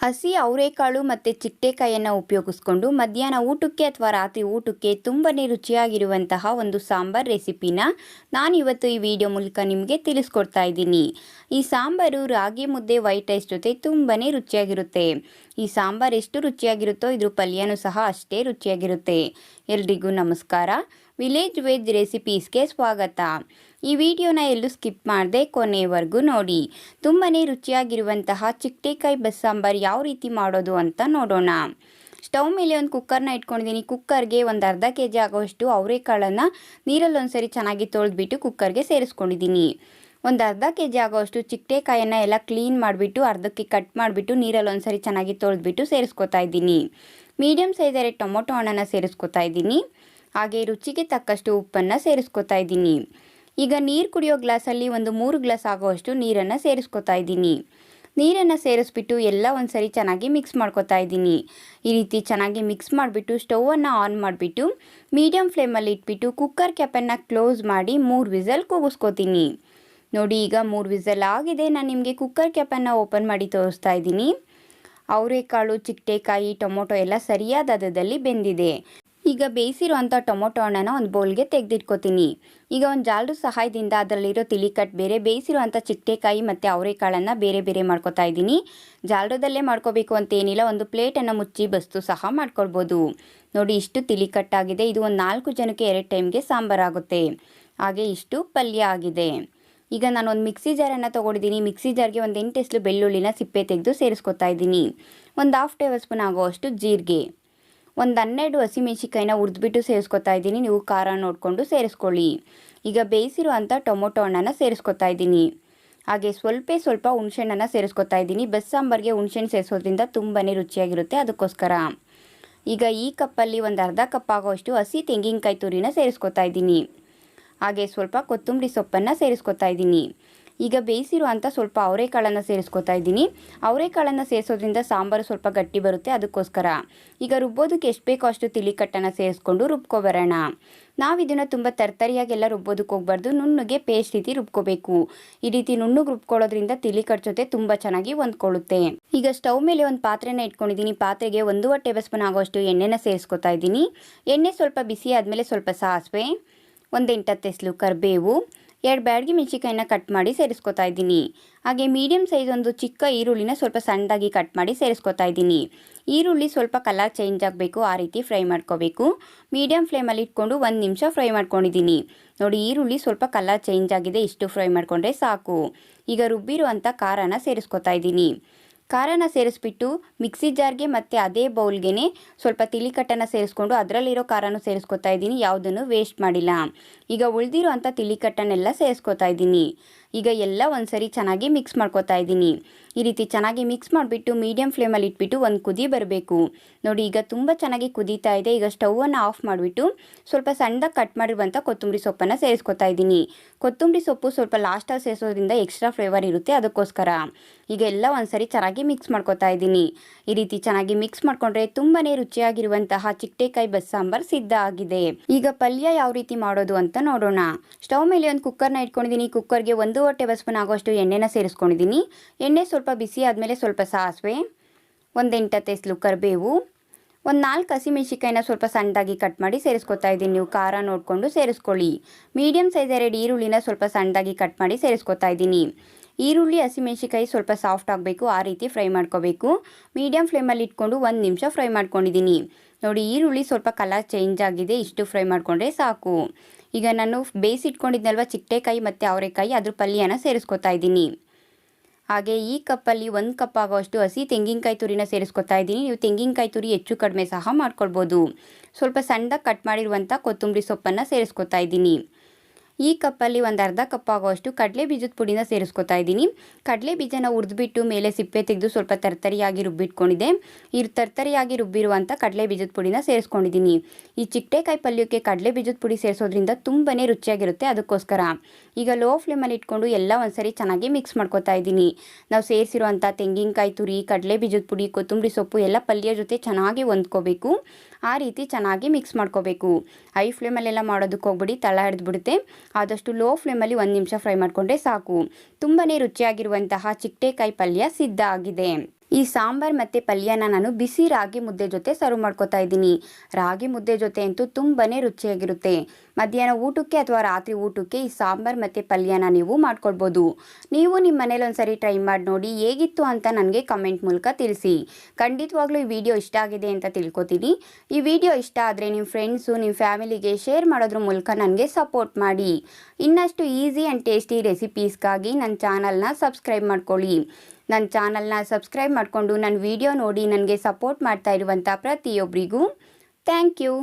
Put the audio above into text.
ಹಸಿ ಅವರೆಕಾಳು ಮತ್ತು ಚಿಟ್ಟೆಕಾಯಿಯನ್ನು ಉಪಯೋಗಿಸ್ಕೊಂಡು ಮಧ್ಯಾಹ್ನ ಊಟಕ್ಕೆ ಅಥವಾ ರಾತ್ರಿ ಊಟಕ್ಕೆ ತುಂಬನೇ ರುಚಿಯಾಗಿರುವಂತಹ ಒಂದು ಸಾಂಬಾರ್ ರೆಸಿಪಿನ ನಾನಿವತ್ತು ಈ ವಿಡಿಯೋ ಮೂಲಕ ನಿಮಗೆ ತಿಳಿಸ್ಕೊಡ್ತಾ ಇದ್ದೀನಿ. ಈ ಸಾಂಬಾರು ರಾಗಿ ಮುದ್ದೆ ವೈಟ್ ರೈಸ್ ಜೊತೆ ತುಂಬನೇ ರುಚಿಯಾಗಿರುತ್ತೆ. ಈ ಸಾಂಬಾರು ಎಷ್ಟು ರುಚಿಯಾಗಿರುತ್ತೋ ಇದ್ರ ಪಲ್ಯನೂ ಸಹ ಅಷ್ಟೇ ರುಚಿಯಾಗಿರುತ್ತೆ. ಎಲ್ರಿಗೂ ನಮಸ್ಕಾರ. ವಿಲೇಜ್ ವೆಜ್ ರೆಸಿಪೀಸ್ಗೆ ಸ್ವಾಗತ. ಈ ವಿಡಿಯೋನ ಎಲ್ಲೂ ಸ್ಕಿಪ್ ಮಾಡದೆ ಕೊನೆಯವರೆಗೂ ನೋಡಿ. ತುಂಬನೇ ರುಚಿಯಾಗಿರುವಂತಹ ಚಿಟ್ಟೆಕಾಯಿ ಬಸ್ಸಾಂಬಾರು ಯಾವ ರೀತಿ ಮಾಡೋದು ಅಂತ ನೋಡೋಣ. ಸ್ಟವ್ ಮೇಲೆ ಒಂದು ಕುಕ್ಕರ್ನ ಇಟ್ಕೊಂಡಿದ್ದೀನಿ. ಕುಕ್ಕರ್ಗೆ ಒಂದು ಅರ್ಧ kg ಆಗೋಷ್ಟು ಅವರೆಕಾಳನ್ನು ನೀರಲ್ಲಿ ಒಂದ್ಸರಿ ಚೆನ್ನಾಗಿ ತೊಳೆದ್ಬಿಟ್ಟು ಕುಕ್ಕರ್ಗೆ ಸೇರಿಸ್ಕೊಂಡಿದ್ದೀನಿ. ಒಂದು ಅರ್ಧ kg ಆಗೋಷ್ಟು ಚಿಟ್ಟೆಕಾಯನ್ನು ಎಲ್ಲ ಕ್ಲೀನ್ ಮಾಡಿಬಿಟ್ಟು ಅರ್ಧಕ್ಕೆ ಕಟ್ ಮಾಡಿಬಿಟ್ಟು ನೀರಲ್ಲಿ ಒಂದ್ಸರಿ ಚೆನ್ನಾಗಿ ತೊಳೆದ್ಬಿಟ್ಟು ಸೇರಿಸ್ಕೊತಾ ಇದ್ದೀನಿ. ಮೀಡಿಯಮ್ ಸೈಜ್ ಟೊಮೊಟೊ ಹಣ್ಣನ್ನು ಸೇರಿಸ್ಕೊತಾ ಇದ್ದೀನಿ. ಹಾಗೆ ರುಚಿಗೆ ತಕ್ಕಷ್ಟು ಉಪ್ಪನ್ನು ಸೇರಿಸ್ಕೊತಾ ಇದ್ದೀನಿ. ಈಗ ನೀರು ಕುಡಿಯೋ ಗ್ಲಾಸಲ್ಲಿ ಒಂದು 3 ಗ್ಲಾಸ್ ಆಗೋಷ್ಟು ನೀರನ್ನು ಸೇರಿಸ್ಕೊತಾ ಇದ್ದೀನಿ. ನೀರನ್ನು ಸೇರಿಸ್ಬಿಟ್ಟು ಎಲ್ಲ ಒಂದ್ಸರಿ ಚೆನ್ನಾಗಿ ಮಿಕ್ಸ್ ಮಾಡ್ಕೊತಾ ಇದ್ದೀನಿ. ಈ ರೀತಿ ಚೆನ್ನಾಗಿ ಮಿಕ್ಸ್ ಮಾಡಿಬಿಟ್ಟು ಸ್ಟವನ್ನು ಆನ್ ಮಾಡಿಬಿಟ್ಟು ಮೀಡಿಯಮ್ ಫ್ಲೇಮಲ್ಲಿ ಇಟ್ಬಿಟ್ಟು ಕುಕ್ಕರ್ ಕ್ಯಾಪನ್ನು ಕ್ಲೋಸ್ ಮಾಡಿ 3 ವಿಸಲ್ ಕೂಗಿಸ್ಕೊತೀನಿ. ನೋಡಿ, ಈಗ 3 ವಿಸಲ್ ಆಗಿದೆ. ನಾನು ನಿಮಗೆ ಕುಕ್ಕರ್ ಕ್ಯಾಪನ್ನು ಓಪನ್ ಮಾಡಿ ತೋರಿಸ್ತಾ ಇದ್ದೀನಿ. ಅವರೆಕಾಳು, ಚಿಟ್ಟೆಕಾಯಿ, ಟೊಮೊಟೊ ಎಲ್ಲ ಸರಿಯಾದ ಹದದಲ್ಲಿ ಬೆಂದಿದೆ. ಈಗ ಬೇಯಿಸಿರುವಂಥ ಟೊಮೊಟೊ ಹಣ್ಣನ್ನು ಒಂದು ಬೌಲ್ಗೆ ತೆಗೆದಿಟ್ಕೋತೀನಿ. ಈಗ ಒಂದು ಜಾಲದ ಸಹಾಯದಿಂದ ಅದರಲ್ಲಿರೋ ತಿಳಿ ಬೇರೆ, ಬೇಯಿಸಿರುವಂಥ ಚಿಟ್ಟೆಕಾಯಿ ಮತ್ತು ಅವರೆಕಾಳನ್ನು ಬೇರೆ ಬೇರೆ ಮಾಡ್ಕೊತಾ ಇದ್ದೀನಿ. ಜಾಲದಲ್ಲೇ ಮಾಡ್ಕೋಬೇಕು ಅಂತ ಏನಿಲ್ಲ, ಒಂದು ಪ್ಲೇಟನ್ನು ಮುಚ್ಚಿ ಬಸ್ತು ಸಹ ಮಾಡ್ಕೊಳ್ಬೋದು. ನೋಡಿ, ಇಷ್ಟು ತಿಳಿ ಕಟ್ಟಾಗಿದೆ. ಇದು ಒಂದು 4 ಜನಕ್ಕೆ 2 ಟೈಮ್ಗೆ ಸಾಂಬಾರಾಗುತ್ತೆ. ಹಾಗೆ ಇಷ್ಟು ಪಲ್ಯ ಆಗಿದೆ. ಈಗ ನಾನು ಒಂದು ಮಿಕ್ಸಿ ಜಾರನ್ನು ತೊಗೊಂಡಿದ್ದೀನಿ. ಮಿಕ್ಸಿ ಜಾರ್ಗೆ ಒಂದು 8 ಎಸಳು ಬೆಳ್ಳುಳ್ಳಿನ ಸಿಪ್ಪೆ ತೆಗೆದು ಸೇರಿಸ್ಕೊತಾ ಇದ್ದೀನಿ. ಒಂದು ½ ಟೇಬಲ್ ಸ್ಪೂನ್ ಆಗೋಷ್ಟು ಜೀರಿಗೆ, ಒಂದು 12 ಹಸಿಮೆಣಸಿಕಾಯಿನ ಹುರಿದ್ಬಿಟ್ಟು ಸೇರಿಸ್ಕೊತಾ ಇದ್ದೀನಿ. ನೀವು ಖಾರ ನೋಡಿಕೊಂಡು ಸೇರಿಸ್ಕೊಳ್ಳಿ. ಈಗ ಬೇಯಿಸಿರುವಂಥ ಟೊಮೊಟೊ ಹಣ್ಣನ್ನು ಸೇರಿಸ್ಕೊತಾ ಇದ್ದೀನಿ. ಹಾಗೆ ಸ್ವಲ್ಪ ಹುಣಸೆಹಣ್ಣನ್ನು ಸೇರಿಸ್ಕೊತಾ ಇದ್ದೀನಿ. ಬಸ್ಸಾಂಬಾರಿಗೆ ಹುಣಸೆಹಣ್ಣು ಸೇರಿಸೋದ್ರಿಂದ ತುಂಬಾ ರುಚಿಯಾಗಿರುತ್ತೆ, ಅದಕ್ಕೋಸ್ಕರ. ಈಗ ಈ ಕಪ್ಪಲ್ಲಿ ಒಂದು ಅರ್ಧ ಕಪ್ ಆಗೋಷ್ಟು ಹಸಿ ತೆಂಗಿನಕಾಯಿ ತುರಿನ ಸೇರಿಸ್ಕೊತಾ ಇದ್ದೀನಿ. ಹಾಗೆ ಸ್ವಲ್ಪ ಕೊತ್ತಂಬರಿ ಸೊಪ್ಪನ್ನು ಸೇರಿಸ್ಕೊತಾ ಇದ್ದೀನಿ. ಈಗ ಬೇಯಿಸಿರುವಂಥ ಸ್ವಲ್ಪ ಅವರೆಕಾಳನ್ನು ಸೇರಿಸ್ಕೊತಾ ಇದ್ದೀನಿ. ಅವರೆಕಾಳನ್ನು ಸೇರಿಸೋದ್ರಿಂದ ಸಾಂಬಾರು ಸ್ವಲ್ಪ ಗಟ್ಟಿ ಬರುತ್ತೆ, ಅದಕ್ಕೋಸ್ಕರ. ಈಗ ರುಬ್ಬೋದಕ್ಕೆ ಎಷ್ಟು ಬೇಕೋ ಅಷ್ಟು ತಿಳಿ ಕಟ್ಟನ್ನು ಸೇರಿಸ್ಕೊಂಡು ರುಬ್ಕೊಬರೋಣ. ನಾವು ಇದನ್ನು ತುಂಬ ತರ್ತರಿಯಾಗೆಲ್ಲ ರುಬ್ಬೋದಕ್ಕೆ ಹೋಗ್ಬಾರ್ದು, ನುಣ್ಣಗೆ ಪೇಸ್ಟ್ ರೀತಿ ರುಬ್ಕೋಬೇಕು. ಈ ರೀತಿ ನುಣ್ಣಗೆ ರುಬ್ಕೊಳ್ಳೋದ್ರಿಂದ ತಿಳಿ ಕಟ್ ಜೊತೆ ತುಂಬ ಚೆನ್ನಾಗಿ ಹೊಂದ್ಕೊಳ್ಳುತ್ತೆ. ಈಗ ಸ್ಟವ್ ಮೇಲೆ ಒಂದು ಪಾತ್ರೆನ ಇಟ್ಕೊಂಡಿದ್ದೀನಿ. ಪಾತ್ರೆಗೆ 1.5 ಟೇಬಲ್ ಸ್ಪೂನ್ ಆಗೋಷ್ಟು ಎಣ್ಣೆನ ಸೇರಿಸ್ಕೊತಾ ಇದ್ದೀನಿ. ಎಣ್ಣೆ ಸ್ವಲ್ಪ ಬಿಸಿ ಆದಮೇಲೆ ಸ್ವಲ್ಪ ಸಾಸಿವೆ, ಒಂದು 8 ಎಸಳು ಕರಿಬೇವು, 2 ಬ್ಯಾಡಗಿ ಮೆಣಸಿಕಾಯಿನ ಕಟ್ ಮಾಡಿ ಸೇರಿಸ್ಕೊತಾ ಇದ್ದೀನಿ. ಹಾಗೆ ಮೀಡಿಯಮ್ ಸೈಜ್ ಒಂದು ಚಿಕ್ಕ ಈರುಳ್ಳಿನ ಸ್ವಲ್ಪ ಸಣ್ಣದಾಗಿ ಕಟ್ ಮಾಡಿ ಸೇರಿಸ್ಕೊತಾ ಇದ್ದೀನಿ. ಈರುಳ್ಳಿ ಸ್ವಲ್ಪ ಕಲರ್ ಚೇಂಜ್ ಆಗಬೇಕು, ಆ ರೀತಿ ಫ್ರೈ ಮಾಡ್ಕೋಬೇಕು. ಮೀಡಿಯಮ್ ಫ್ಲೇಮಲ್ಲಿ ಇಟ್ಕೊಂಡು 1 ನಿಮಿಷ ಫ್ರೈ ಮಾಡ್ಕೊಂಡಿದ್ದೀನಿ. ನೋಡಿ, ಈರುಳ್ಳಿ ಸ್ವಲ್ಪ ಕಲರ್ ಚೇಂಜ್ ಆಗಿದೆ. ಇಷ್ಟು ಫ್ರೈ ಮಾಡಿಕೊಂಡ್ರೆ ಸಾಕು. ಈಗ ರುಬ್ಬಿರುವಂಥ ಖಾರನ ಸೇರಿಸ್ಕೊತಾ ಇದ್ದೀನಿ. ಖಾರನ ಸೇರಿಸ್ಬಿಟ್ಟು ಮಿಕ್ಸಿ ಜಾರ್ಗೆ ಮತ್ತು ಅದೇ ಬೌಲ್ಗೆ ಸ್ವಲ್ಪ ತಿಳಿ ಕಟ್ಟನ್ನು ಸೇರಿಸ್ಕೊಂಡು ಅದರಲ್ಲಿರೋ ಖಾರನೂ ಸೇರಿಸ್ಕೊತಾ ಇದ್ದೀನಿ. ಯಾವುದನ್ನು ವೇಸ್ಟ್ ಮಾಡಿಲ್ಲ. ಈಗ ಉಳಿದಿರುವಂಥ ತಿಳಿ ಕಟ್ಟನ್ನೆಲ್ಲ ಸೇರಿಸ್ಕೊತಾ ಇದ್ದೀನಿ. ಈಗ ಎಲ್ಲ ಒಂದ್ಸರಿ ಚೆನ್ನಾಗಿ ಮಿಕ್ಸ್ ಮಾಡ್ಕೊತಾ ಇದ್ದೀನಿ. ಈ ರೀತಿ ಚೆನ್ನಾಗಿ ಮಿಕ್ಸ್ ಮಾಡಿಬಿಟ್ಟು ಮೀಡಿಯಮ್ ಫ್ಲೇಮಲ್ಲಿ ಇಟ್ಬಿಟ್ಟು ಒಂದು ಕುದಿ ಬರಬೇಕು. ನೋಡಿ, ಈಗ ತುಂಬ ಚೆನ್ನಾಗಿ ಕುದೀತಾ ಇದೆ. ಈಗ ಸ್ಟವನ್ನು ಆಫ್ ಮಾಡಿಬಿಟ್ಟು ಸ್ವಲ್ಪ ಸಣ್ಣದಾಗಿ ಕಟ್ ಮಾಡಿರುವಂಥ ಕೊತ್ತಂಬರಿ ಸೊಪ್ಪನ್ನು ಸೇರಿಸ್ಕೊತಾ ಇದ್ದೀನಿ. ಕೊತ್ತಂಬರಿ ಸೊಪ್ಪು ಸ್ವಲ್ಪ ಲಾಸ್ಟಲ್ಲಿ ಸೇರಿಸೋದ್ರಿಂದ ಎಕ್ಸ್ಟ್ರಾ ಫ್ಲೇವರ್ ಇರುತ್ತೆ, ಅದಕ್ಕೋಸ್ಕರ. ಈಗ ಎಲ್ಲ ಒಂದ್ಸರಿ ಚೆನ್ನಾಗಿ ಮಿಕ್ಸ್ ಮಾಡ್ಕೊತಾ ಇದ್ದೀನಿ. ಈ ರೀತಿ ಚೆನ್ನಾಗಿ ಮಿಕ್ಸ್ ಮಾಡಿಕೊಂಡ್ರೆ ತುಂಬಾ ರುಚಿಯಾಗಿರುವಂತಹ ಚಿಟ್ಟೆಕಾಯಿ ಬಸ್ಸಾಂಬಾರು ಸಿದ್ಧ ಆಗಿದೆ. ಈಗ ಪಲ್ಯ ಯಾವ ರೀತಿ ಮಾಡೋದು ಅಂತ ನೋಡೋಣ. ಸ್ಟವ್ ಮೇಲೆ ಒಂದು ಕುಕ್ಕರ್ನ ಇಟ್ಕೊಂಡಿದ್ದೀನಿ. ಕುಕ್ಕರ್ಗೆ 1.5 ಟೇಬಲ್ ಸ್ಪೂನ್ ಆಗೋಷ್ಟು ಎಣ್ಣೆನ ಸೇರಿಸ್ಕೊಂಡಿದ್ದೀನಿ. ಎಣ್ಣೆ ಸ್ವಲ್ಪ ಬಿಸಿ ಆದಮೇಲೆ ಸ್ವಲ್ಪ ಸಾಸಿವೆ, ಒಂದು 8 ಎಸಳು ಕರಿಬೇವು, ಒಂದು 4 ಹಸಿಮೆಣಸಿಕಾಯಿನ ಸ್ವಲ್ಪ ಸಣ್ಣದಾಗಿ ಕಟ್ ಮಾಡಿ ಸೇರಿಸ್ಕೊತಾ ಇದ್ದೀನಿ. ನೀವು ಖಾರ ನೋಡಿಕೊಂಡು ಸೇರಿಸ್ಕೊಳ್ಳಿ. ಮೀಡಿಯಮ್ ಸೈಜ್ 2 ಈರುಳ್ಳಿನ ಸ್ವಲ್ಪ ಸಣ್ಣದಾಗಿ ಕಟ್ ಮಾಡಿ ಸೇರಿಸ್ಕೊತಾ ಇದ್ದೀನಿ. ಈರುಳ್ಳಿ, ಹಸಿಮೆಣಸಿಕಾಯಿ ಸ್ವಲ್ಪ ಸಾಫ್ಟ್ ಆಗಬೇಕು, ಆ ರೀತಿ ಫ್ರೈ ಮಾಡ್ಕೋಬೇಕು. ಮೀಡಿಯಮ್ ಫ್ಲೇಮಲ್ಲಿ ಇಟ್ಕೊಂಡು 1 ನಿಮಿಷ ಫ್ರೈ ಮಾಡ್ಕೊಂಡಿದ್ದೀನಿ. ನೋಡಿ, ಈರುಳ್ಳಿ ಸ್ವಲ್ಪ ಕಲರ್ ಚೇಂಜ್ ಆಗಿದೆ. ಇಷ್ಟು ಫ್ರೈ ಮಾಡಿಕೊಂಡ್ರೆ ಸಾಕು. ಈಗ ನಾನು ಬೇಯಿಸಿಟ್ಕೊಂಡಿದ್ನಲ್ವ ಚಿಟ್ಟೆಕಾಯಿ ಮತ್ತು ಅವರೆಕಾಯಿ, ಅದ್ರ ಪಲ್ಯನ ಸೇರಿಸ್ಕೊತಾ ಇದ್ದೀನಿ. ಹಾಗೆ ಈ ಕಪ್ಪಲ್ಲಿ 1 ಕಪ್ ಆಗೋಷ್ಟು ಹಸಿ ತೆಂಗಿನಕಾಯಿ ತುರಿನ ಸೇರಿಸ್ಕೊತಾ ಇದ್ದೀನಿ. ನೀವು ತೆಂಗಿನಕಾಯಿ ತುರಿ ಹೆಚ್ಚು ಕಡಿಮೆ ಸಹ ಮಾಡ್ಕೊಳ್ಬೋದು. ಸ್ವಲ್ಪ ಸಣ್ಣದಾಗಿ ಕಟ್ ಮಾಡಿರುವಂಥ ಕೊತ್ತಂಬರಿ ಸೊಪ್ಪನ್ನು ಸೇರಿಸ್ಕೊತಾ ಇದ್ದೀನಿ. ಈ ಕಪ್ಪಲ್ಲಿ ಒಂದು ಅರ್ಧ ಕಪ್ ಆಗೋಷ್ಟು ಕಡಲೆ ಬೀಜದ ಪುಡಿನ ಸೇರಿಸ್ಕೊತಾ ಇದ್ದೀನಿ. ಕಡಲೆ ಬೀಜನ ಹುರಿದ್ಬಿಟ್ಟು ಮೇಲೆ ಸಿಪ್ಪೆ ತೆಗೆದು ಸ್ವಲ್ಪ ತರ್ತರಿಯಾಗಿ ರುಬ್ಬಿಟ್ಕೊಂಡಿದೆ. ಈ ತರ್ತರಿಯಾಗಿ ರುಬ್ಬಿರುವಂಥ ಕಡಲೆ ಬೀಜದ ಪುಡಿನ ಸೇರಿಸ್ಕೊಂಡಿದ್ದೀನಿ. ಈ ಚಿಟ್ಟೆಕಾಯಿ ಪಲ್ಯಕ್ಕೆ ಕಡಲೆ ಬೀಜದ ಪುಡಿ ಸೇರಿಸೋದ್ರಿಂದ ತುಂಬಾ ರುಚಿಯಾಗಿರುತ್ತೆ, ಅದಕ್ಕೋಸ್ಕರ. ಈಗ ಲೋ ಫ್ಲೇಮಲ್ಲಿ ಇಟ್ಕೊಂಡು ಎಲ್ಲ ಒಂದ್ಸರಿ ಚೆನ್ನಾಗಿ ಮಿಕ್ಸ್ ಮಾಡ್ಕೊತಾ ಇದ್ದೀನಿ. ನಾವು ಸೇರಿಸಿರುವಂಥ ತೆಂಗಿನಕಾಯಿ ತುರಿ, ಕಡಲೆ ಬೀಜದ ಪುಡಿ, ಕೊತ್ತಂಬರಿ ಸೊಪ್ಪು ಎಲ್ಲ ಪಲ್ಯ ಜೊತೆ ಚೆನ್ನಾಗಿ ಹೊಂದ್ಕೋಬೇಕು. ಆ ರೀತಿ ಚೆನ್ನಾಗಿ ಮಿಕ್ಸ್ ಮಾಡ್ಕೋಬೇಕು. ಹೈ ಫ್ಲೇಮಲ್ಲೆಲ್ಲ ಮಾಡೋದಕ್ಕೆ ಹೋಗ್ಬಿಡಿ, ತಳ ಹಿಡಿದ್ಬಿಡುತ್ತೆ. ಆದಷ್ಟು ಲೋ ಫ್ಲೇಮಲ್ಲಿ 1 ನಿಮಿಷ ಫ್ರೈ ಮಾಡಿಕೊಂಡ್ರೆ ಸಾಕು. ತುಂಬಾ ರುಚಿಯಾಗಿರುವಂತಹ ಚಿಟ್ಟೆಕಾಯಿ ಪಲ್ಯ ಸಿದ್ಧ ಆಗಿದೆ. ಈ ಸಾಂಬಾರ್ ಮತ್ತು ಪಲ್ಯನ ನಾನು ಬಿಸಿ ರಾಗಿ ಮುದ್ದೆ ಜೊತೆ ಸರ್ವ್ ಮಾಡ್ಕೊತಾ ಇದ್ದೀನಿ. ರಾಗಿ ಮುದ್ದೆ ಜೊತೆ ಅಂತೂ ತುಂಬಾ ರುಚಿಯಾಗಿರುತ್ತೆ. ಮಧ್ಯಾಹ್ನ ಊಟಕ್ಕೆ ಅಥವಾ ರಾತ್ರಿ ಊಟಕ್ಕೆ ಈ ಸಾಂಬಾರ್ ಮತ್ತು ಪಲ್ಯನ ನೀವು ಮಾಡ್ಕೊಳ್ಬೋದು. ನೀವು ನಿಮ್ಮ ಮನೇಲಿ ಒಂದ್ಸರಿ ಟ್ರೈ ಮಾಡಿ ನೋಡಿ, ಹೇಗಿತ್ತು ಅಂತ ನನಗೆ ಕಮೆಂಟ್ ಮೂಲಕ ತಿಳಿಸಿ. ಖಂಡಿತವಾಗ್ಲೂ ಈ ವಿಡಿಯೋ ಇಷ್ಟ ಆಗಿದೆ ಅಂತ ತಿಳ್ಕೊತೀನಿ. ಈ ವಿಡಿಯೋ ಇಷ್ಟ ಆದರೆ ನಿಮ್ಮ ಫ್ರೆಂಡ್ಸು, ನಿಮ್ಮ ಫ್ಯಾಮಿಲಿಗೆ ಶೇರ್ ಮಾಡೋದ್ರ ಮೂಲಕ ನನಗೆ ಸಪೋರ್ಟ್ ಮಾಡಿ. ಇನ್ನಷ್ಟು ಈಸಿ ಆ್ಯಂಡ್ ಟೇಸ್ಟಿ ರೆಸಿಪೀಸ್ಗಾಗಿ ನನ್ನ ಚಾನಲ್ನ ಸಬ್ಸ್ಕ್ರೈಬ್ ಮಾಡ್ಕೊಳ್ಳಿ. ನನ್ನ ಚಾನಲ್ನ ಸಬ್ಸ್ಕ್ರೈಬ್ ಮಾಡಿಕೊಂಡು ನನ್ನ ವಿಡಿಯೋ ನೋಡಿ ನನಗೆ ಸಪೋರ್ಟ್ ಮಾಡ್ತಾ ಇರುವಂಥ ಪ್ರತಿಯೊಬ್ಬರಿಗೂ ಥ್ಯಾಂಕ್ ಯು.